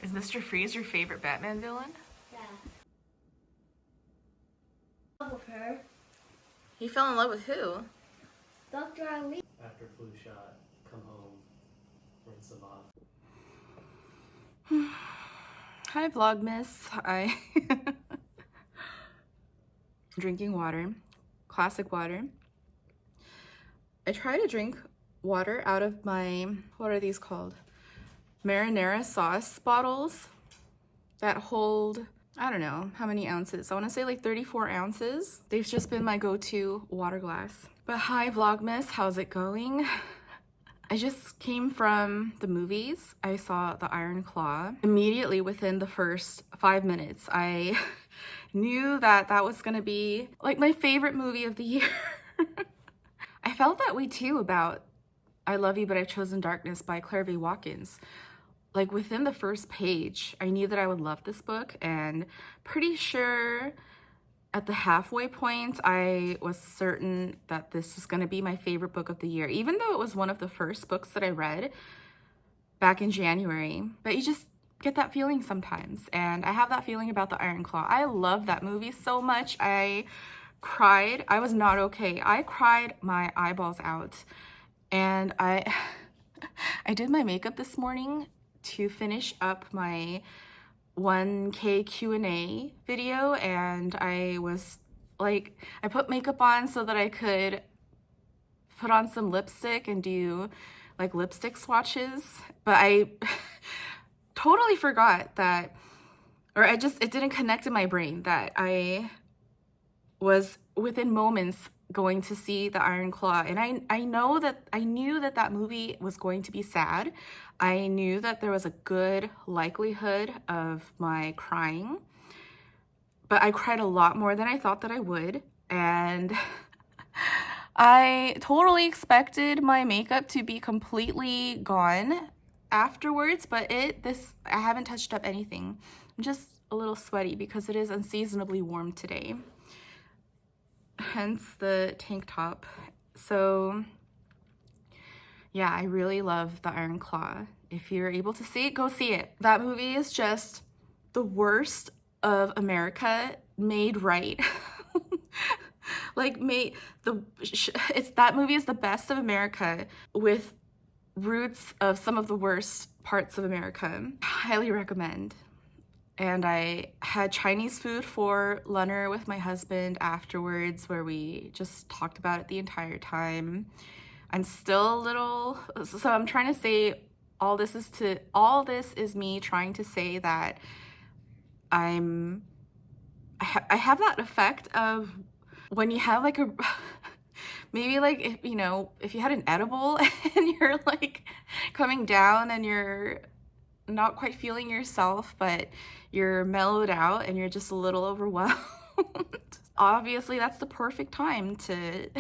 Is Mr. Freeze your favorite Batman villain? Yeah. With her. He fell in love with who? Dr. Eileen. After flu shot, come home, rinse them off. Hi Vlogmas. I drinking water, classic water. I try to drink water out of my, what are these called? Marinara sauce bottles that hold, I don't know how many ounces. I want to say like 34 ounces. They've just been my go-to water glass. But hi Vlogmas, how's it going? I just came from the movies. I saw The Iron Claw. Immediately within the first 5 minutes, I knew that that was gonna be like my favorite movie of the year. I felt that way too about I Love You But I've Chosen Darkness by Claire V. Watkins. Like within the first page, I knew that I would love this book, and pretty sure at the halfway point, I was certain that this is going to be my favorite book of the year, even though it was one of the first books that I read back in January. But you just get that feeling sometimes, and I have that feeling about The Iron Claw. I love that movie so much. I cried. I was not okay. I cried my eyeballs out, and I did my makeup this morning to finish up my 1K Q&A video, and I was like, I put makeup on so that I could put on some lipstick and do like lipstick swatches, but I totally forgot that, or it didn't connect in my brain that I was within moments going to see The Iron Claw. And I knew that that movie was going to be sad. I knew that there was a good likelihood of my crying, but I cried a lot more than I thought that I would. And I totally expected my makeup to be completely gone afterwards, but I haven't touched up anything. I'm just a little sweaty because it is unseasonably warm today. Hence the tank top. So yeah, I really love The Iron Claw. If you're able to see it, go see it. That movie is just the worst of America made right. Like that movie is the best of America with roots of some of the worst parts of America. Highly recommend. And I had Chinese food for lunner with my husband afterwards, where we just talked about it the entire time. I'm still a little, so I'm trying to say all this is me trying to say that I have that effect of when you have like a, maybe like, if you had an edible and you're like coming down and you're not quite feeling yourself, but you're mellowed out and you're just a little overwhelmed. Obviously, that's the perfect time to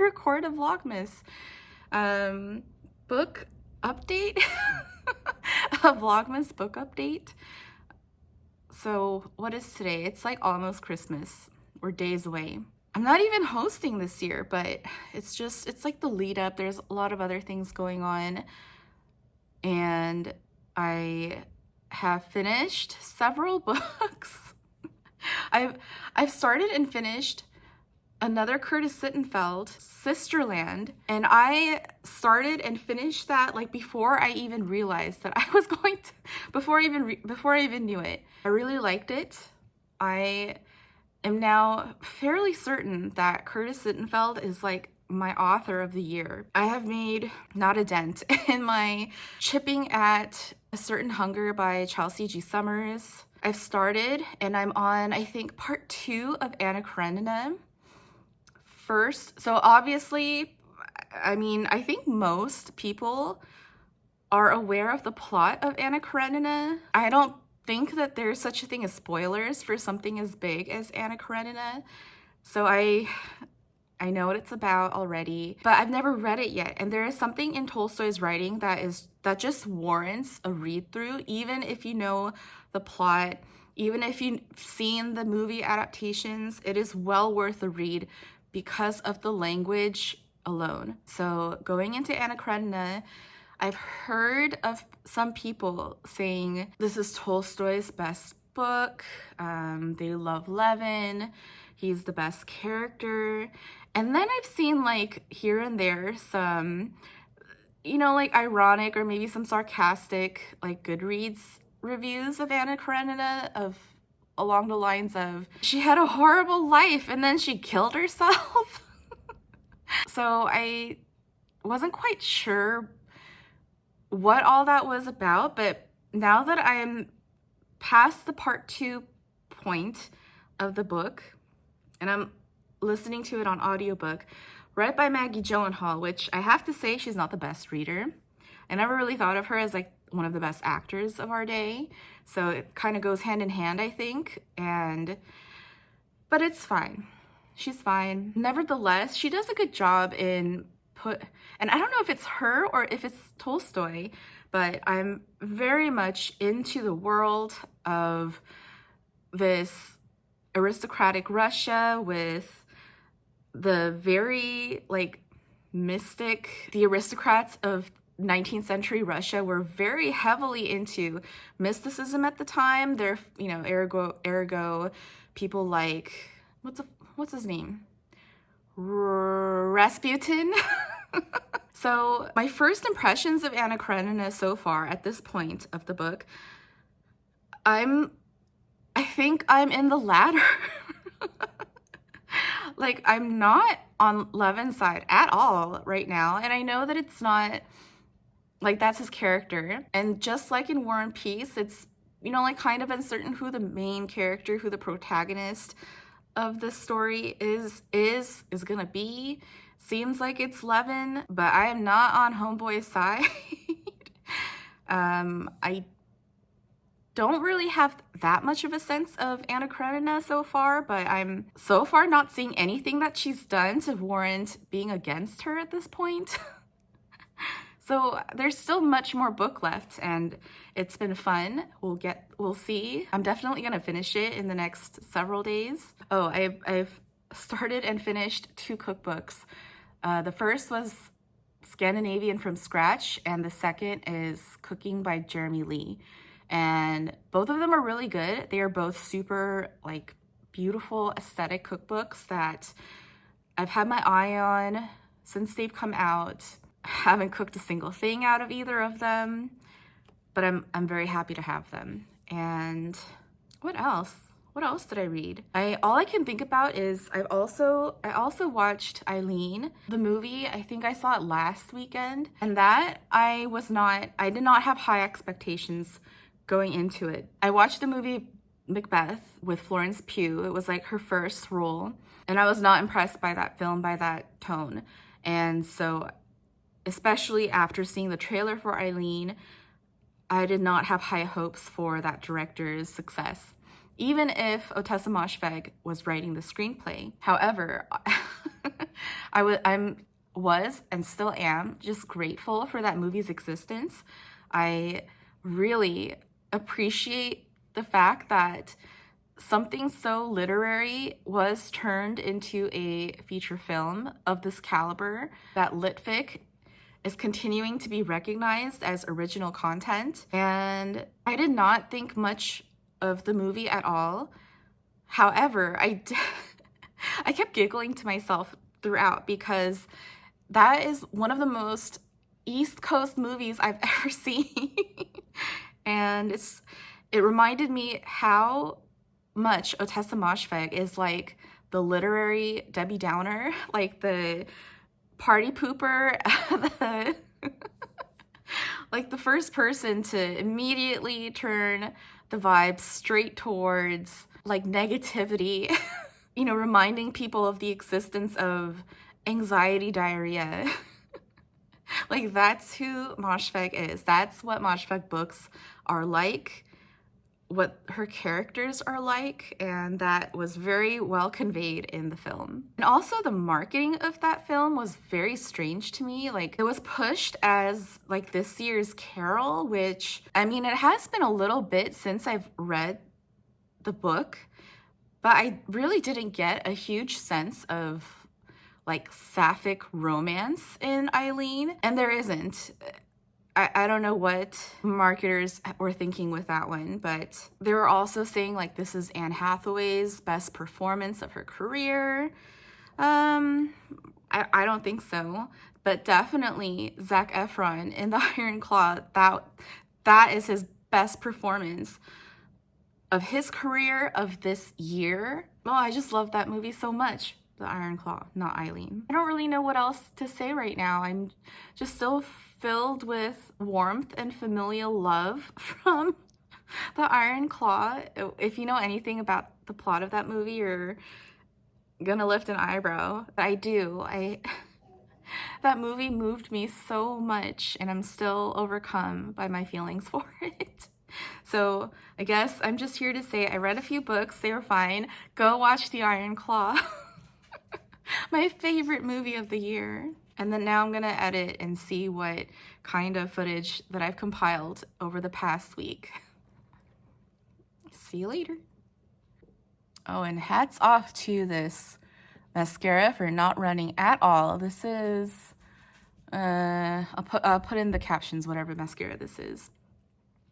record a Vlogmas book update. A Vlogmas book update. So what is today? It's like almost Christmas. We're days away. I'm not even hosting this year, but it's like the lead up. There's a lot of other things going on, and I have finished several books. I've started and finished another Curtis Sittenfeld, Sisterland, and I started and finished that like before I even realized that I was going to, before I even knew it. I really liked it. I am now fairly certain that Curtis Sittenfeld is like my author of the year. I have made not a dent in my chipping at A Certain Hunger by Chelsea G. Summers. I've started and I'm on, I think, part 2 of Anna Karenina first. So obviously, I mean, I think most people are aware of the plot of Anna Karenina. I don't think that there's such a thing as spoilers for something as big as Anna Karenina. So I know what it's about already, but I've never read it yet. And there is something in Tolstoy's writing that just warrants a read through, even if you know the plot, even if you've seen the movie adaptations. It is well worth a read because of the language alone. So going into Anna Karenina, I've heard of some people saying this is Tolstoy's best book. They love Levin. He's the best character. And then I've seen like here and there some, like ironic or maybe some sarcastic like Goodreads reviews of Anna Karenina of along the lines of she had a horrible life and then she killed herself. So I wasn't quite sure what all that was about, but now that I'm past the part 2 point of the book and I'm listening to it on audiobook, read by Maggie Gyllenhaal, which I have to say she's not the best reader. I never really thought of her as like one of the best actors of our day, so it kind of goes hand in hand, I think, but it's fine. She's fine. Nevertheless, she does a good job and I don't know if it's her or if it's Tolstoy, but I'm very much into the world of this aristocratic Russia with the very like mystic, the aristocrats of 19th century Russia were very heavily into mysticism at the time. They're, ergo people like, what's his name? Rasputin. So my first impressions of Anna Karenina so far at this point of the book, I think I'm in the latter. Like, I'm not on Levin's side at all right now. And I know that it's not, like, that's his character. And just like in War and Peace, it's, like, kind of uncertain who the main character, who the protagonist of this story is gonna be. Seems like it's Levin, but I am not on Homeboy's side. I don't really have that much of a sense of Anna Karenina so far, but I'm so far not seeing anything that she's done to warrant being against her at this point. So there's still much more book left and it's been fun. We'll see. I'm definitely gonna finish it in the next several days. Oh, I've started and finished 2 cookbooks. The first was Scandinavian from Scratch and the second is Cooking by Jeremy Lee. And both of them are really good. They are both super like beautiful aesthetic cookbooks that I've had my eye on since they've come out. I haven't cooked a single thing out of either of them, but I'm very happy to have them. And what else? What else did I read? All I can think about is I also watched Eileen, the movie. I think I saw it last weekend, and that I did not have high expectations going into it. I watched the movie Macbeth with Florence Pugh. It was like her first role, and I was not impressed by that film, by that tone. And so, especially after seeing the trailer for Eileen, I did not have high hopes for that director's success, even if Ottessa Moshfegh was writing the screenplay. However, I was and still am just grateful for that movie's existence. I really appreciate the fact that something so literary was turned into a feature film of this caliber, that Litfic is continuing to be recognized as original content. And I did not think much of the movie at all. However, I kept giggling to myself throughout because that is one of the most East Coast movies I've ever seen. And it reminded me how much Ottessa Moshfegh is like the literary Debbie Downer, like the party pooper, like the first person to immediately turn the vibes straight towards like negativity, reminding people of the existence of anxiety diarrhea. Like, that's who Moshfegh is. That's what Moshfegh books are like, what her characters are like, and that was very well conveyed in the film. And also the marketing of that film was very strange to me. Like, it was pushed as like this year's Carol, which, I mean, it has been a little bit since I've read the book, but I really didn't get a huge sense of like sapphic romance in Eileen, and there isn't. I don't know what marketers were thinking with that one, but they were also saying like this is Anne Hathaway's best performance of her career. I don't think so, but definitely Zac Efron in The Iron Claw, that is his best performance of his career of this year. Oh, I just love that movie so much. The Iron Claw, not Eileen. I don't really know what else to say right now. I'm just so filled with warmth and familial love from The Iron Claw. If you know anything about the plot of that movie, you're gonna lift an eyebrow. I do. That movie moved me so much, and I'm still overcome by my feelings for it. So I guess I'm just here to say I read a few books. They were fine. Go watch The Iron Claw. My favorite movie of the year. And then now I'm gonna edit and see what kind of footage that I've compiled over the past week. See you later. Oh, and hats off to this mascara for not running at all. This is, I'll put in the captions whatever mascara this is.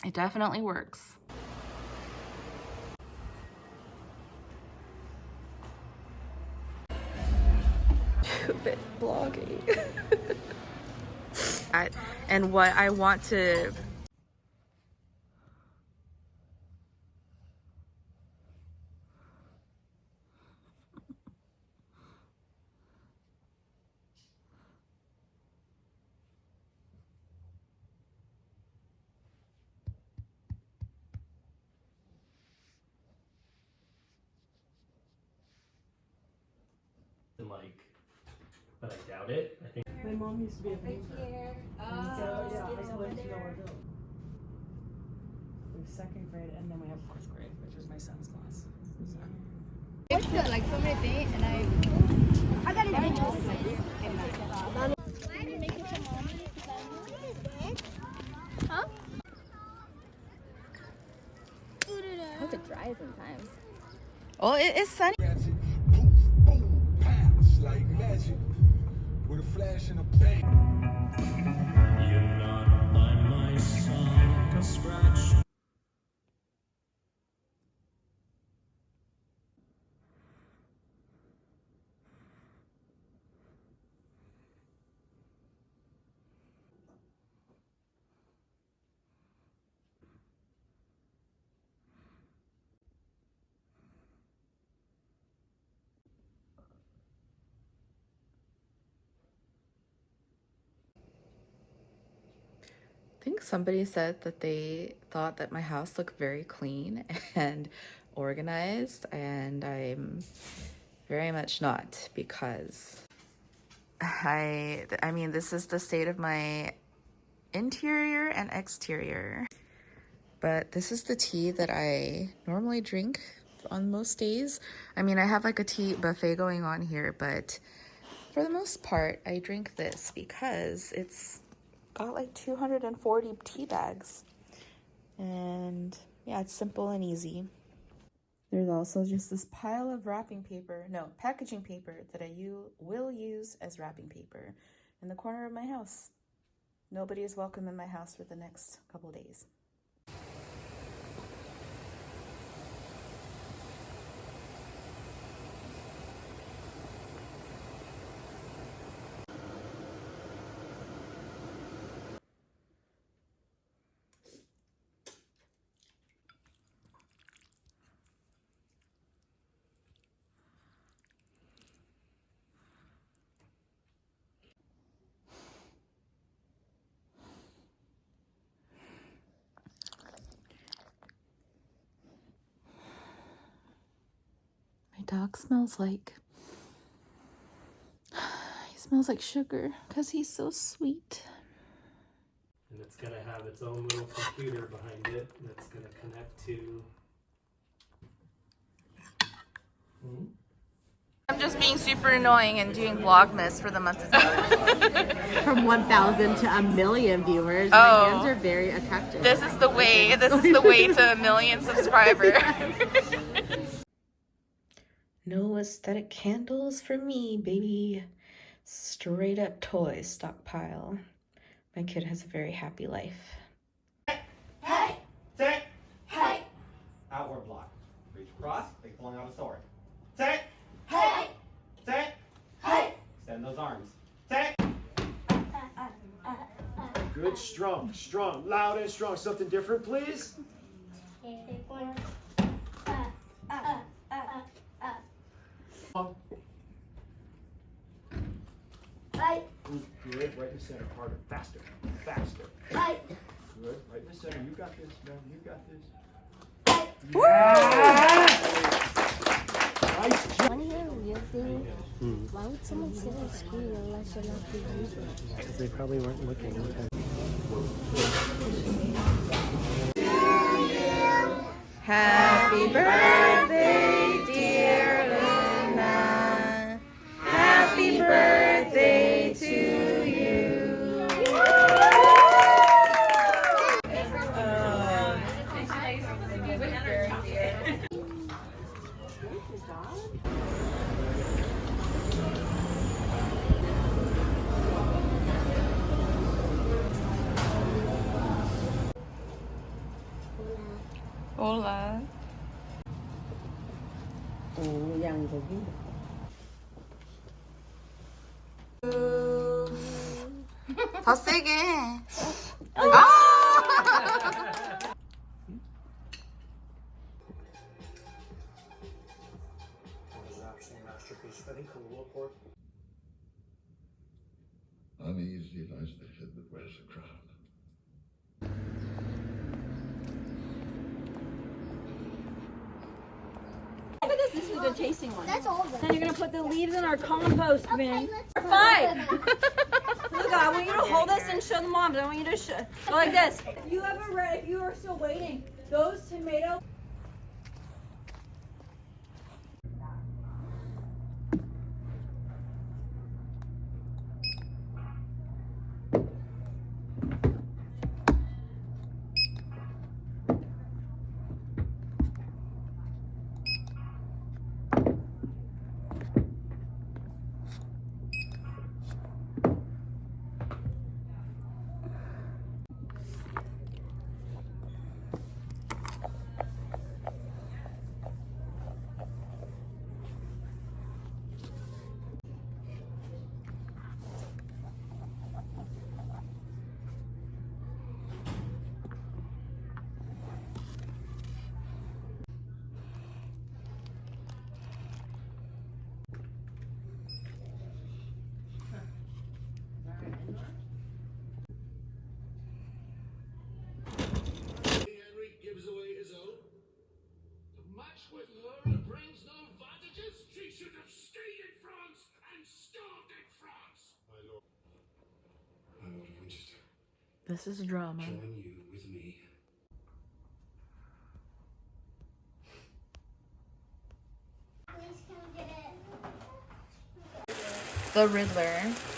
It definitely works. Stupid blogging. And what I want to Like, but I doubt it. I think My mom used to be a painter. So yeah, I went to It was second grade, and then we have fourth grade, which was my son's class. So. What's the like so many things and I got it in huh? I hope it dries in time. Oh, it is sunny. Like magic with a flash and a bang. You're not by my side, a scratch. I think somebody said that they thought that my house looked very clean and organized, and I'm very much not, because I mean, this is the state of my interior and exterior. But this is the tea that I normally drink on most days. I mean, I have like a tea buffet going on here, but for the most part, I drink this because it's got like 240 tea bags. And yeah, it's simple and easy. There's also just this pile of packaging paper that I will use as wrapping paper in the corner of my house. Nobody is welcome in my house for the next couple days. Dog smells like sugar because he's so sweet. and it's gonna have its own little computer behind it that's gonna connect to. I'm just being super annoying and doing Vlogmas for the month of September. From 1,000 to 1,000,000 viewers, Oh. my fans are very attractive. This is the way to 1,000,000 subscribers. No aesthetic candles for me, baby. Straight up toy stockpile. My kid has a very happy life. Hey! Sit! Hey! Outward block. Reach across, like pulling out a sword. Sit! Hey! Sit! Hey! Extend those arms. Sit! Good, strong, strong, loud and strong. Something different, please. Hey! Good, right in the center, harder, faster, faster. Hey! Good, right in the center. You got this, man. You got this. Nice job. Want to hear a real thing? Why would someone sit on screen unless you're not the user? Because they probably weren't looking. Happy birthday, dear Luna. Happy birthday to you. Hola. 더 세게. 아! Uneasy lies the head that wears a crown. Look at this. This is a good tasting one. That's all of Then you're gonna put the leaves in our compost bin. Five. Look, I want you to hold this and show the moms. I want you to go like this. If you are still waiting, those tomatoes. Henry gives away his own. To match with her brings no advantages. She should have stayed in France and starved in France. My lord of Winchester, This is drama. join you with me. The Riddler.